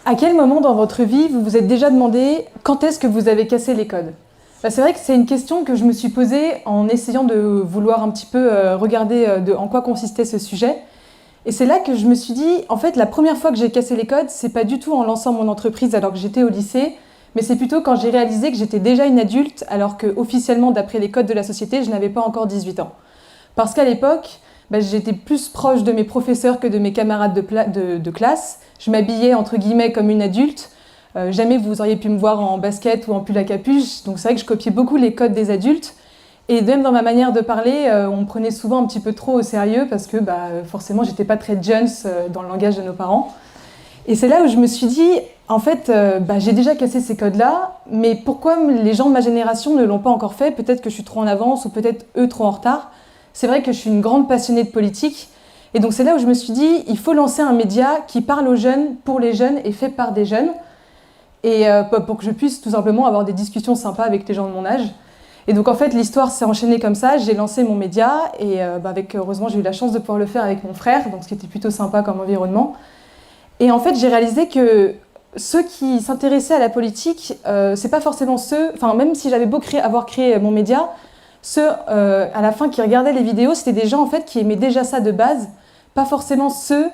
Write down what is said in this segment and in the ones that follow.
À quel moment dans votre vie vous vous êtes déjà demandé quand est-ce que vous avez cassé les codes? C'est vrai que c'est une question que je me suis posée en essayant de vouloir un petit peu regarder en quoi consistait ce sujet. Et c'est là que je me suis dit, en fait, la première fois que j'ai cassé les codes, c'est pas du tout en lançant mon entreprise alors que j'étais au lycée, mais c'est plutôt quand j'ai réalisé que j'étais déjà une adulte alors que officiellement, d'après les codes de la société, je n'avais pas encore 18 ans. Parce qu'à l'époque, j'étais plus proche de mes professeurs que de mes camarades de classe. Je m'habillais entre guillemets comme une adulte. Jamais vous auriez pu me voir en basket ou en pull à capuche. Donc c'est vrai que je copiais beaucoup les codes des adultes. Et même dans ma manière de parler, on me prenait souvent un petit peu trop au sérieux parce que forcément, j'étais pas très Jones dans le langage de nos parents. Et c'est là où je me suis dit, en fait, j'ai déjà cassé ces codes-là, mais pourquoi les gens de ma génération ne l'ont pas encore fait? Peut-être que je suis trop en avance ou peut-être eux trop en retard. C'est vrai que je suis une grande passionnée de politique. Et donc c'est là où je me suis dit, il faut lancer un média qui parle aux jeunes, pour les jeunes et fait par des jeunes. Et pour que je puisse tout simplement avoir des discussions sympas avec les gens de mon âge. Et donc en fait l'histoire s'est enchaînée comme ça, j'ai lancé mon média et heureusement j'ai eu la chance de pouvoir le faire avec mon frère, donc ce qui était plutôt sympa comme environnement. Et en fait j'ai réalisé que ceux qui s'intéressaient à la politique, c'est pas forcément ceux, même si j'avais beau avoir créé mon média, ceux à la fin qui regardaient les vidéos, c'était des gens en fait qui aimaient déjà ça de base, pas forcément ceux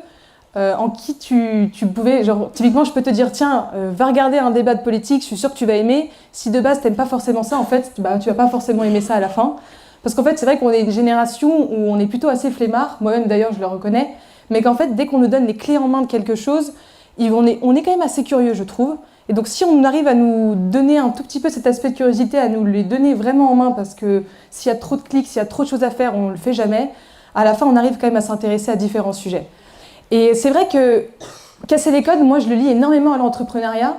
en qui tu pouvais, genre typiquement je peux te dire tiens, va regarder un débat de politique, je suis sûre que tu vas aimer. Si de base t'aimes pas forcément ça, en fait, tu vas pas forcément aimer ça à la fin. Parce qu'en fait c'est vrai qu'on est une génération où on est plutôt assez flemmard, moi-même d'ailleurs je le reconnais, mais qu'en fait dès qu'on nous donne les clés en main de quelque chose, on est quand même assez curieux je trouve. Et donc si on arrive à nous donner un tout petit peu cet aspect de curiosité, à nous les donner vraiment en main, parce que s'il y a trop de clics, s'il y a trop de choses à faire, on ne le fait jamais, à la fin on arrive quand même à s'intéresser à différents sujets. Et c'est vrai que casser les codes, moi je le lie énormément à l'entrepreneuriat,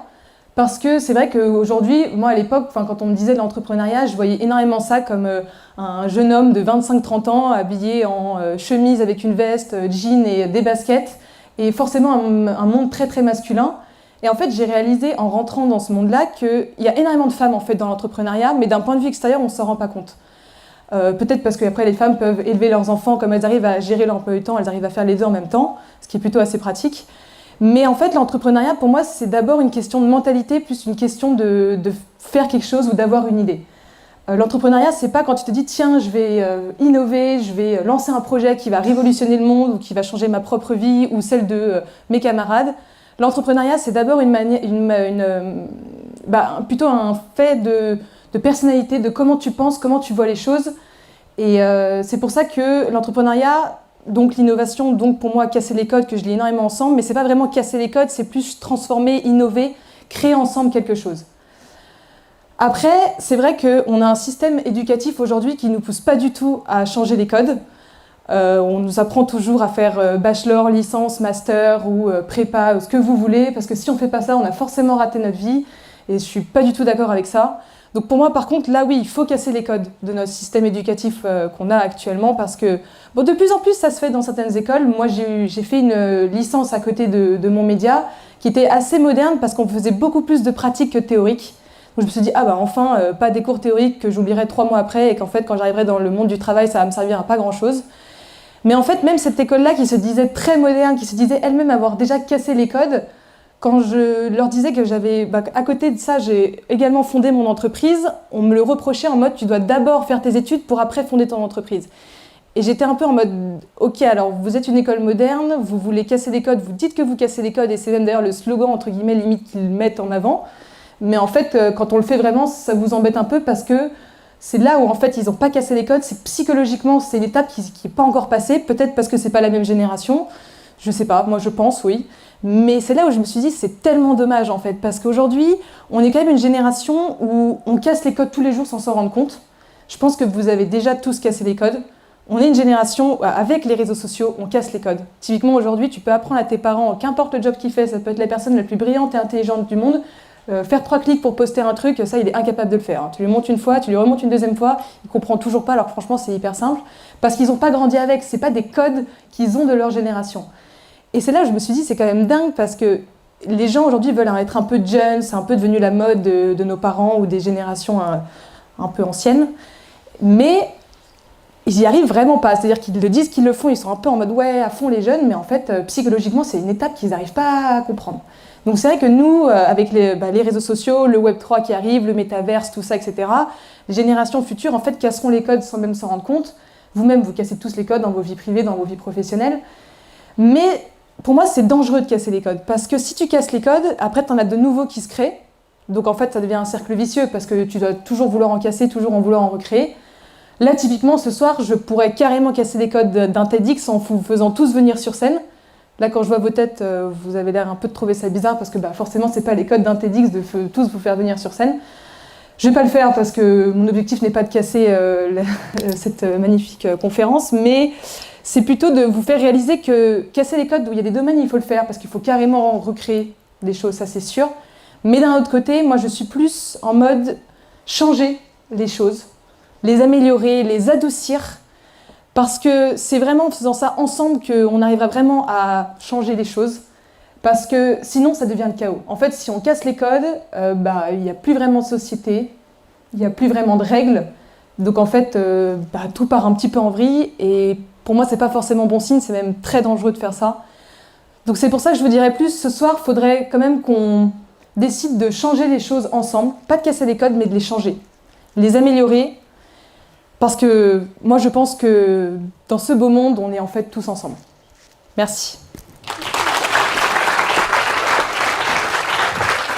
parce que c'est vrai qu'aujourd'hui, moi à l'époque, quand on me disait de l'entrepreneuriat, je voyais énormément ça comme un jeune homme de 25-30 ans habillé en chemise avec une veste, jean et des baskets, et forcément un monde très très masculin. Et en fait, j'ai réalisé en rentrant dans ce monde-là qu'il y a énormément de femmes en fait dans l'entrepreneuriat, mais d'un point de vue extérieur, on ne s'en rend pas compte. Peut-être parce qu'après les femmes peuvent élever leurs enfants, comme elles arrivent à gérer leur emploi du temps, elles arrivent à faire les deux en même temps, ce qui est plutôt assez pratique. Mais en fait, l'entrepreneuriat, pour moi, c'est d'abord une question de mentalité, plus une question de faire quelque chose ou d'avoir une idée. L'entrepreneuriat, c'est pas quand tu te dis tiens, je vais innover, je vais lancer un projet qui va révolutionner le monde ou qui va changer ma propre vie ou celle de mes camarades. L'entrepreneuriat, c'est d'abord plutôt un fait de personnalité, de comment tu penses, comment tu vois les choses. Et c'est pour ça que l'entrepreneuriat, donc l'innovation, donc pour moi casser les codes, que je lis énormément ensemble, mais c'est pas vraiment casser les codes, c'est plus transformer, innover, créer ensemble quelque chose. Après, c'est vrai qu'on a un système éducatif aujourd'hui qui ne nous pousse pas du tout à changer les codes. On nous apprend toujours à faire bachelor, licence, master ou prépa, ce que vous voulez, parce que si on ne fait pas ça, on a forcément raté notre vie. Et je ne suis pas du tout d'accord avec ça. Donc pour moi, par contre, là oui, il faut casser les codes de notre système éducatif qu'on a actuellement, parce que de plus en plus, ça se fait dans certaines écoles. Moi, j'ai fait une licence à côté de mon média, qui était assez moderne, parce qu'on faisait beaucoup plus de pratique que de théorique. Donc je me suis dit, enfin, pas des cours théoriques que j'oublierai 3 mois après, et qu'en fait, quand j'arriverai dans le monde du travail, ça va me servir à pas grand-chose. Mais en fait, même cette école-là qui se disait très moderne, qui se disait elle-même avoir déjà cassé les codes, quand je leur disais que j'avais, à côté de ça, j'ai également fondé mon entreprise, on me le reprochait en mode tu dois d'abord faire tes études pour après fonder ton entreprise. Et j'étais un peu en mode ok, alors vous êtes une école moderne, vous voulez casser les codes, vous dites que vous cassez les codes, et c'est même d'ailleurs le slogan entre guillemets limite qu'ils mettent en avant. Mais en fait, quand on le fait vraiment, ça vous embête un peu parce que c'est là où en fait ils n'ont pas cassé les codes, c'est psychologiquement c'est une étape qui n'est pas encore passée, peut-être parce que c'est pas la même génération, je sais pas, moi je pense oui, mais c'est là où je me suis dit c'est tellement dommage en fait, parce qu'aujourd'hui on est quand même une génération où on casse les codes tous les jours sans s'en rendre compte. Je pense que vous avez déjà tous cassé les codes. On est une génération, avec les réseaux sociaux, on casse les codes. Typiquement aujourd'hui tu peux apprendre à tes parents, qu'importe le job qu'il fait, ça peut être la personne la plus brillante et intelligente du monde, faire 3 clics pour poster un truc, ça il est incapable de le faire. Tu lui montes une fois, tu lui remontes une deuxième fois, il comprend toujours pas, alors franchement c'est hyper simple, parce qu'ils n'ont pas grandi avec, c'est pas des codes qu'ils ont de leur génération. Et c'est là où je me suis dit c'est quand même dingue, parce que les gens aujourd'hui veulent être un peu jeunes, c'est un peu devenu la mode de nos parents ou des générations un peu anciennes, mais ils y arrivent vraiment pas. C'est-à-dire qu'ils le disent qu'ils le font, ils sont un peu en mode ouais, à fond les jeunes, mais en fait, psychologiquement, c'est une étape qu'ils n'arrivent pas à comprendre. Donc c'est vrai que nous, avec les réseaux sociaux, le Web3 qui arrive, le métaverse, tout ça, etc., les générations futures, en fait, casseront les codes sans même s'en rendre compte. Vous-même, vous cassez tous les codes dans vos vies privées, dans vos vies professionnelles. Mais pour moi, c'est dangereux de casser les codes. Parce que si tu casses les codes, après, tu en as de nouveaux qui se créent. Donc en fait, ça devient un cercle vicieux parce que tu dois toujours vouloir en casser, toujours en vouloir en recréer. Là, typiquement, ce soir, je pourrais carrément casser les codes d'un TEDx en vous faisant tous venir sur scène. Là, quand je vois vos têtes, vous avez l'air un peu de trouver ça bizarre parce que forcément, c'est pas les codes d'un TEDx de tous vous faire venir sur scène. Je vais pas le faire parce que mon objectif n'est pas de casser cette magnifique conférence, mais c'est plutôt de vous faire réaliser que casser les codes où il y a des domaines, il faut le faire parce qu'il faut carrément recréer des choses, ça c'est sûr. Mais d'un autre côté, moi je suis plus en mode changer les choses, les améliorer, les adoucir, parce que c'est vraiment en faisant ça ensemble qu'on arrivera vraiment à changer les choses, parce que sinon ça devient le chaos. En fait, si on casse les codes, il n'y a plus vraiment de société, il n'y a plus vraiment de règles, donc en fait, tout part un petit peu en vrille, et pour moi c'est pas forcément bon signe, c'est même très dangereux de faire ça. Donc c'est pour ça que je vous dirais plus, ce soir, il faudrait quand même qu'on décide de changer les choses ensemble, pas de casser les codes, mais de les changer, les améliorer, parce que moi je pense que dans ce beau monde, on est en fait tous ensemble. Merci.